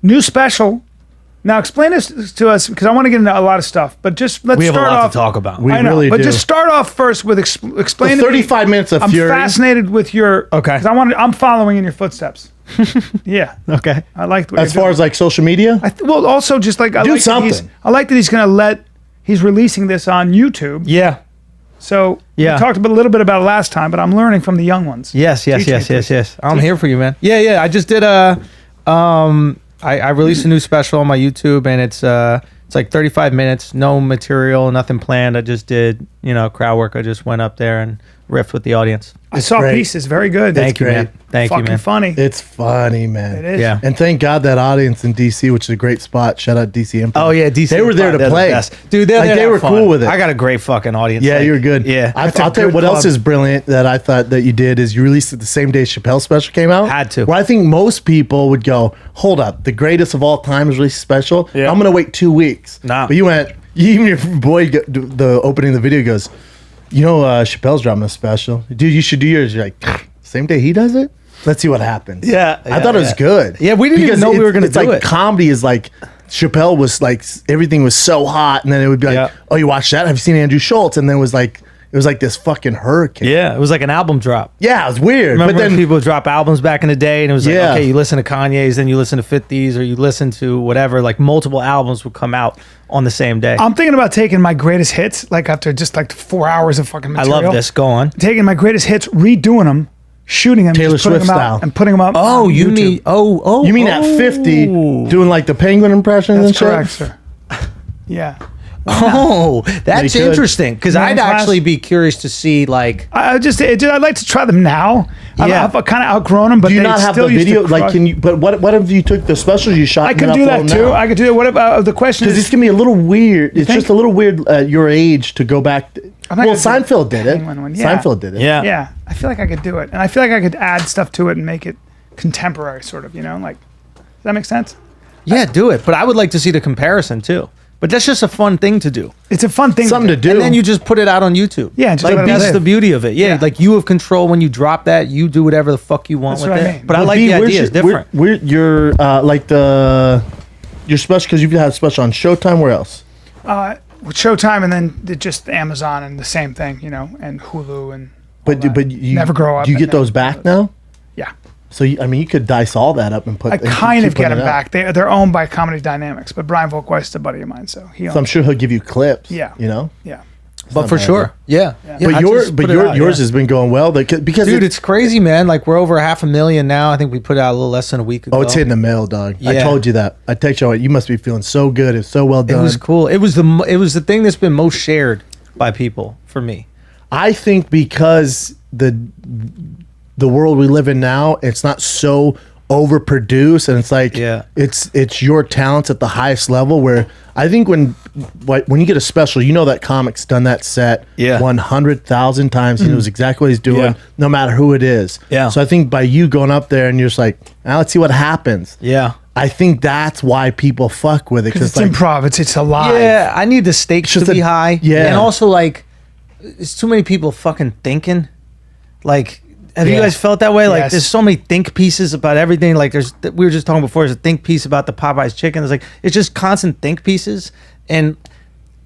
New special. Now explain this to us because I want to get into a lot of stuff. But just let's We have a start lot off. to talk about. We I know, really but do. just start off first with explain. The 35 minutes of I'm fury. fascinated with your. Okay. 'Cause I'm following in your footsteps. Yeah. Okay. I like what As you're far doing. as like social media, well, also just like Do something. I like that he's releasing this on YouTube. Yeah. So Yeah. we talked a little bit about it last time, but I'm learning from the young ones. Yes. Teach me, please. I'm here for you, man. Yeah. I just did I released a new special on my YouTube, and it's like 35 minutes, no material, nothing planned. I just did, crowd work. I just went up there and riffed with the audience. I saw great. pieces, very good. Thank you, man. Thank you, Fucking man. funny. it's funny, man. It is. Yeah. And thank God that audience in DC, which is a great spot. Shout out DC Improv. Oh yeah, DC. They were there to They're the play. best. Dude. They're Like, there they to were have fun. cool with it. I got a great fucking audience. Yeah, Like, you're good. Yeah, I'll That's a tell you good what else club. is brilliant that I thought that you did is you released it the same day Chappelle's special came out. Had to. Where I think most people would go, hold up, the greatest of all time is released special. Yeah. I'm gonna wait 2 weeks. Nah. But you went. Even your boy, the opening of the video goes, Chappelle's dropping a special. Dude, you should do yours. You're like, same day he does it. Let's see what happens. Yeah, I thought it was good. Yeah, we didn't even Because know we were gonna it's do like it. comedy is like Chappelle was like everything was so hot, and then it would be like, Yeah. oh, you watched that? Have you seen Andrew Schulz? And then it was like this fucking hurricane. Yeah, it was like an album drop. Yeah, it was weird. Remember but when then people drop albums back in the day, and it was like, Yeah. okay, you listen to Kanye's, then you listen to 50s, or you listen to whatever. Like multiple albums would come out on the same day. I'm thinking about taking my greatest hits, like after just like 4 hours of fucking I material. love this. Go on. Taking my greatest hits, redoing them, shooting them, Taylor just putting Swift them style. out, and putting them up. Oh, on you YouTube. mean you mean at 50 doing like the penguin impressions That's and shit? correct, sir. Yeah. Oh, that's You could. interesting. Because Man I'd class. actually be curious to see like. I'd like to try them now. Yeah. I've kind of outgrown them, but Do you they not have the still used to video? Like, crush. can you? But what if you took the specials you shot? I could do that too. I could do that. What if, the question Because is, it's gonna be a little weird. It's think? just a little weird at your age to go back. I'm not Well, gonna do Seinfeld did it. Penguin one, yeah. Seinfeld did it. Yeah. yeah, I feel like I could do it, and I feel like I could add stuff to it and make it contemporary, sort of. Like, does that make sense? Yeah, do it. But I would like to see the comparison too. But that's just a fun thing to do. It's a fun thing. Something to do. And then you just put it out on YouTube. Yeah, just like let it that's live. the beauty of it. Yeah, Yeah. like you have control when you drop that. You do whatever the fuck you want That's with what I it. mean. But I But like B, the where's idea. It's your- different. Where you're like your special because you've had a special on Showtime. Where else? With Showtime, and then just Amazon, and the same thing, and Hulu, and all that. But you Never Grow Up. Do you and get those Never- back now? Yeah, So you could dice all that up and put. I and keep kind of putting get them it out. back. They're owned by Comedy Dynamics, but Brian Volkweist's a buddy of mine, so he owns. So I'm sure he'll give you clips. Yeah. Yeah. But not for bad, sure, yeah. But I just put it out, yours yeah. has been going well because Dude, it's crazy, man. Like we're over 500,000 now. I think we put out a little less than a week ago. Oh, it's hitting the mail, dog. I Yeah. told you that. I text you, you must be feeling so good. It's so well It done. was cool. It was the thing that's been most shared by people for me. I think because the world we live in now, it's not so overproduced, and it's like Yeah. it's your talents at the highest level. Where I think when you get a special, that comic's done that set 100,000 times. He knows exactly what he's doing, Yeah. no matter who it is. Yeah. So I think by you going up there and you're just like, now let's see what happens. Yeah. I think that's why people fuck with it because it's like, improv. It's alive. Yeah, I need the stakes to just be a- high. yeah. And also, like, it's too many people fucking thinking. Like, have you Yeah. guys felt that way? Like, Yes. there's so many think pieces about everything. Like, we were just talking before, there's a think piece about the Popeyes chicken. It's like, it's just constant think pieces. And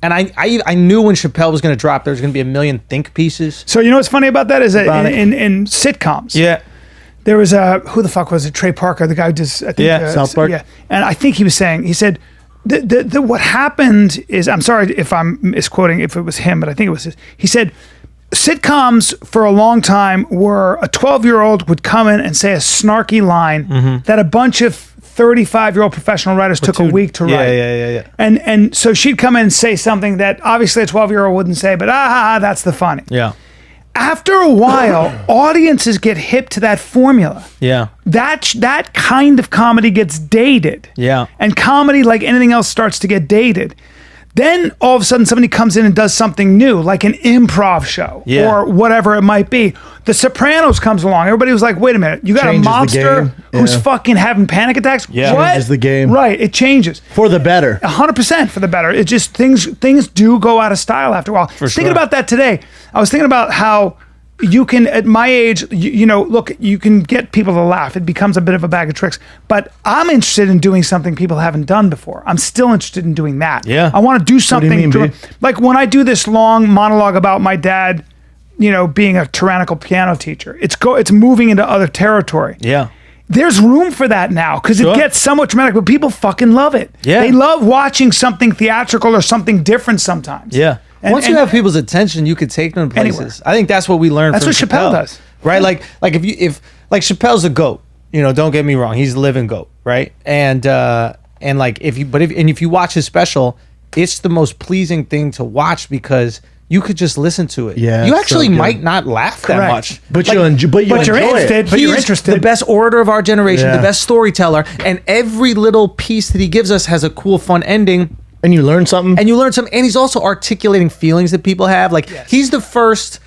I knew when Chappelle was going to drop, there was going to be a million think pieces. So what's funny about that is that About it. in sitcoms, Yeah. there was who the fuck was it? Trey Parker, the guy who does I think, Yeah, South Park. Yeah, and I think he said the what happened is, I'm sorry if I'm misquoting if it was him, but I think it was his. He said sitcoms for a long time were a 12-year-old would come in and say a snarky line that a bunch of 35-year-old professional writers took a week to write. Yeah. And so she'd come in and say something that obviously a 12-year-old wouldn't say, but that's the funny. Yeah. After a while, audiences get hip to that formula. Yeah. That kind of comedy gets dated. Yeah. And comedy, like anything else, starts to get dated. Then all of a sudden somebody comes in and does something new, like an improv show Yeah. or whatever it might be. The Sopranos comes along. Everybody was like, wait a minute, you got Changes a the monster game. who's Yeah. fucking having panic attacks? Yeah. What? Changes the game. Right, it changes. for the better. 100% for the better. It just things do go out of style after a while. For Thinking sure. about that today, I was thinking about how you can, at my age, look, you can get people to laugh. It becomes a bit of a bag of tricks. But I'm interested in doing something people haven't done before. I'm still interested in doing that. Yeah. I want to do something. What do you mean, like when I do this long monologue about my dad, being a tyrannical piano teacher, it's moving into other territory. Yeah. There's room for that now because it gets somewhat dramatic, but people fucking love it. Yeah. They love watching something theatrical or something different sometimes. Yeah. Once you have people's attention, you could take them to places. Anywhere. I think that's what we learned. That's from what Chappelle does, right? Like if Chappelle's a goat, don't get me wrong, he's a living goat, right? And if you watch his special, it's the most pleasing thing to watch because you could just listen to it. Yeah, you it's actually so good. might not laugh that Correct. much, But Like, you're interested. But you're He's interested. the best orator of our generation, Yeah. the best storyteller, and every little piece that he gives us has a cool, fun ending. And you learn something. And you learn something, and he's also articulating feelings that people have. Like he's the first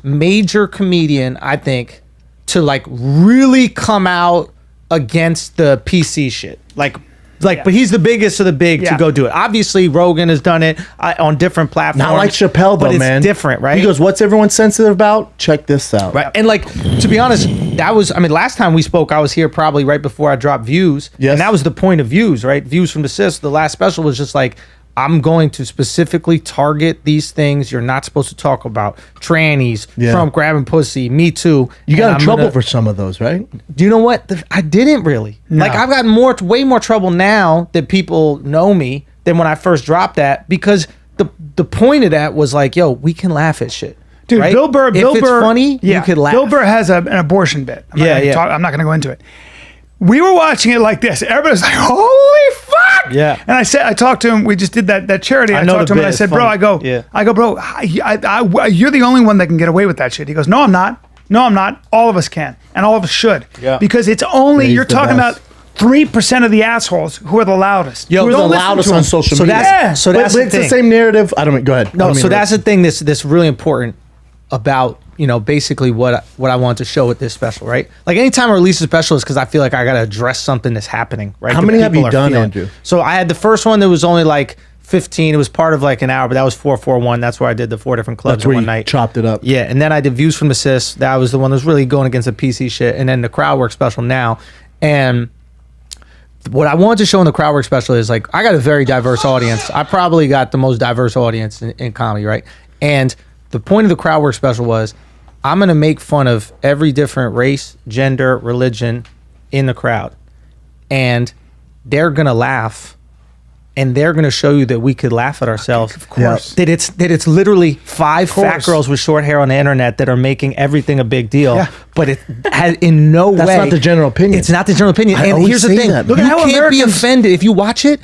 major comedian, I think, to like really come out against the PC shit. But he's the biggest of the big to go do it. Obviously, Rogan has done it on different platforms. Not like Chappelle, though, but it's man. different, right? He goes, "What's everyone sensitive about? Check this out." Right. And to be honest, last time we spoke, I was here probably right before I dropped Views. Yes. And that was the point of Views, right? Views from the Sis, the last special was just like, I'm going to specifically target these things you're not supposed to talk about. Trannies, Trump grabbing pussy, Me Too. You got in trouble for some of those, right? Do you know what? I didn't really. No. Like I've gotten way more trouble now that people know me than when I first dropped that because the point of that was like, yo, we can laugh at shit. Dude, right? Bill Burr, if it's funny, you could laugh. Bill Burr has an abortion bit. I'm not going to go into it. We were watching it like this. Everybody's like, "Holy fuck!" Yeah. And I talked to him. We just did that charity. I know talked to the him and I bit. said, It's "Bro," funny. I go, "Bro, you're the only one that can get away with that shit." He goes, "No, I'm not. No, I'm not. All of us can, and all of us should. Yeah. Because it's only He's you're the talking best. about 3% of the assholes who are the loudest. Yo, Who are Don't the listen loudest to on them. social So media? that's But the it's thing. the same narrative. I don't. Go ahead. No, so that's the thing that's really important about basically what I want to show with this special, right? Like anytime I release a special is because I feel like I got to address something that's happening, right? How that many have people you are done, feeling. Andrew? So I had the first one that was only like 15. It was part of like an hour, but that was 441. That's where I did the 4 different clubs That's in where one you night. chopped it up. Yeah, and then I did Views from the Sis. That was the one that was really going against the PC shit. And then the crowd work special now. And what I wanted to show in the crowd work special is like I got a very diverse audience. I probably got the most diverse audience in comedy, right? And the point of the crowd work special was I'm going to make fun of every different race, gender, religion in the crowd. And they're going to laugh. And they're going to show you that we could laugh at ourselves. Of course. That it's literally 5 fat girls with short hair on the internet that are making everything a big deal. Yeah. But it has in no way. That's not the general opinion. It's not the general opinion. I And always here's the say thing: that. you Look at how can't be Americans- offended if you watch it.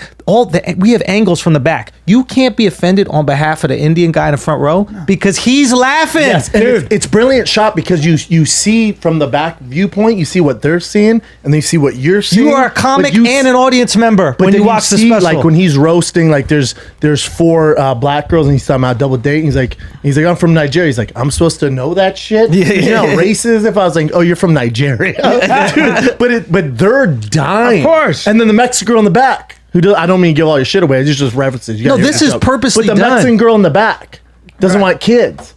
We have angles from the back. You can't be offended on behalf of the Indian guy in the front row because he's laughing. Yes, and it's brilliant shot because you see from the back viewpoint, you see what they're seeing, and then you see what you're seeing. You are a comic But you and an audience member But when then you watch the see, special. like when he's roasting, like there's 4 black girls, and he's talking about double date. And he's like, I'm from Nigeria. He's like, I'm supposed to know that shit. You know how racist if I was like, oh, you're from Nigeria, dude. But they're dying, Of course. And then the Mexican girl in the back, I don't mean to give all your shit away. It's just references. You No, gotta hear this that is stuff. purposely But the done. Mexican girl in the back doesn't want kids.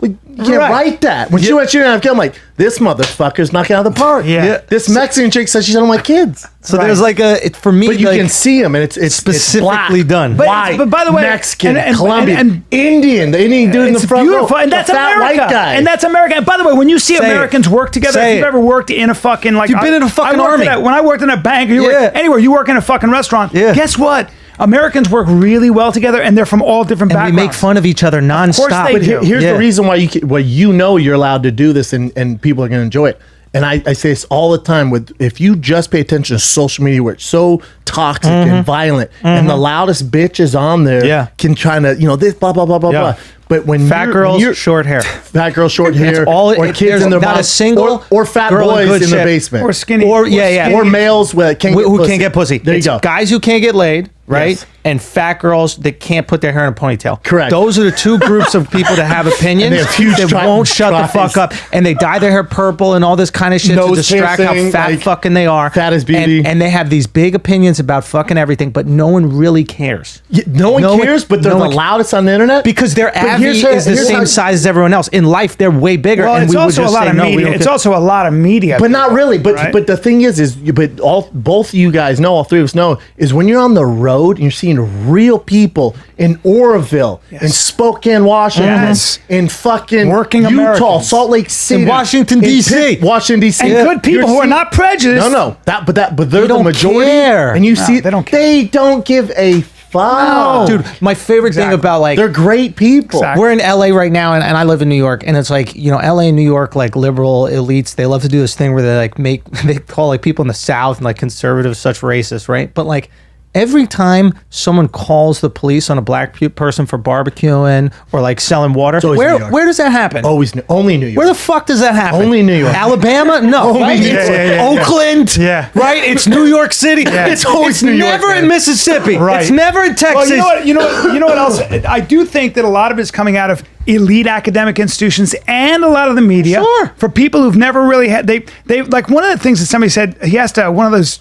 Well, you can't Right. write that. When she went shooting out, I'm like, this motherfucker's knocking out of the park. Yeah. This Mexican chick says she doesn't want kids. so there's like for me, But you like, can see them, and it's specifically black, done. But- white, but by the way, Mexican, and- Colombian, and- Indian. The Indian dude in the It's front beautiful, row, and the that's fat America. white guy. And that's America. And by the way, when you see Say Americans work together, Say if you've it. ever worked in a fucking like, You've been in a fucking I worked army. when I worked in a bank, or you Yeah. work anywhere, you work in a fucking restaurant. Yeah. Guess what? Americans work really well together, and they're from all different and we backgrounds. make fun of each other nonstop. they But do. here's Yeah. the reason why you're allowed to do this, and people are going to enjoy it. And I say this all the time if you just pay attention to social media where it's so toxic and violent, and the loudest bitch is on there, Yeah. can try to this blah blah blah blah Yeah. blah. But when Fat girls, short hair. fat girls, short hair, all- or there's kids in their not a mouth, single or fat girl in boys good in the shape. basement, or skinny, Or- yeah, yeah. skinny. or males that can't get who pussy. can't get pussy. There It's you go. guys who can't get laid, right? Yes. And fat girls that can't put their hair in a ponytail. Correct. Those are the two groups of people that have opinions And they have huge that won't shut the tries. fuck up. And they dye their hair purple and all this kind of shit to Nose distract piercing, how fat like, fucking they are. fat is beauty. And they have these big opinions about fucking everything, but no one really cares. No one cares, but they're no the one- loudest on the internet Because they're But Avi is the same size as everyone else. In life, they're way bigger. Well, and it's we would also a just lot say, of no, we media. don't It's care. also a lot of media. But not really. But right? but the thing is but both of you guys know, all three of us know, is when you're on the road and you're seeing real people in Oroville, in Spokane, Washington, Yes. in fucking Working Utah, Americans. Salt Lake City, In Washington, D.C. Washington D.C. and good people You're who are seeing- not prejudiced. No, but they're They the don't majority, care. and you No, see they don't care. They don't give a fuck, Dude, my favorite thing Exactly. about like They're great people. Exactly. we're in LA right now, and I live in New York, and it's like, you know, LA and New York, like liberal elites, they love to do this thing where they like they call like people in the South and like conservatives such racist, right? But like every time someone calls the police on a black person for barbecuing or like selling water, always New where York. where does that happen? Only New York. Where the fuck does that happen? Only New York. Alabama? No. Right? New It's York. Yeah. Oakland. Yeah. Right? It's New York City. It's always New York, never man. in Mississippi. Right. It's never in Texas. Well, you know what else? I do think that a lot of it is coming out of elite academic institutions and a lot of the media. Sure. For people who've never really had they like one of the things that somebody said, he asked one of those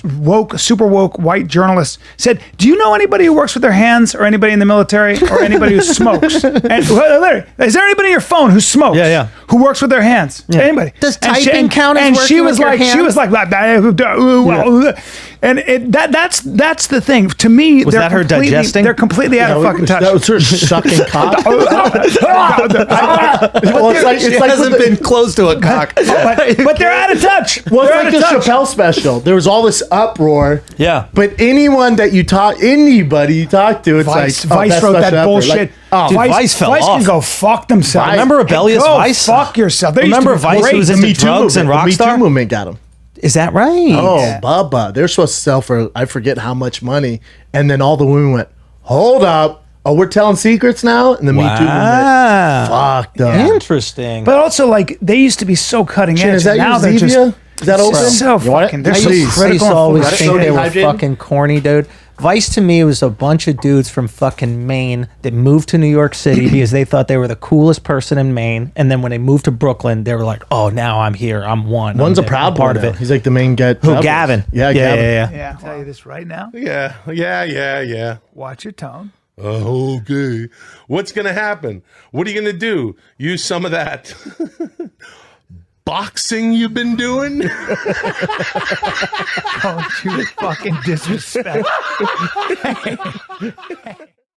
super woke white journalists said, "Do you know anybody who works with their hands or anybody in the military or anybody who smokes? And Larry, is there anybody on your phone who smokes? Yeah. Who works with their hands? Anybody? Does And she- typing and- count as And she working was with your like, she hands? was like, and that's the thing. To me, Was they're that her completely- digesting? They're completely out of fucking touch. That was her sucking cock. Well, it's like hasn't with the- been close to a cock. but they're out of touch. Well, They're it's like out the of touch. Chappelle special. There was all this uproar. Yeah. But anybody you talk to, it's Vice, like, Vice best wrote special that ever. bullshit. Like, oh, Dude, Vice fell Vice off. can go fuck themselves. Remember rebellious Go Vice? Fuck yourself. They used Remember to be Vice great. was the into Me Too drugs and movement. The Me Rockstar? Too movement got him. Is that right? Oh, Yeah. Bubba. They're supposed to sell for, I forget how much money. And then all the women went, hold up. Oh, we're telling secrets now? And the Me Too movement fucked up. Interesting. But also, like, they used to be so cutting Shannon, edge. is that and now your they're just Zevia? Is that open? so You want it? fucking. They're I so used- I used critical. to and always full of think shit. they were Hydrated? fucking corny, dude. Vice to me was a bunch of dudes from fucking Maine that moved to New York City because they thought they were the coolest person in Maine. And then when they moved to Brooklyn, they were like, oh, now I'm here. I'm one. One's I'm a proud part boy of now. it. He's like the main guy. Who, Gavin? Yeah, Gavin. Yeah, I'll tell you this right now. Yeah. Watch your tone. Okay. What's going to happen? What are you going to do? Use some of that boxing you've been doing? Don't you fucking disrespect.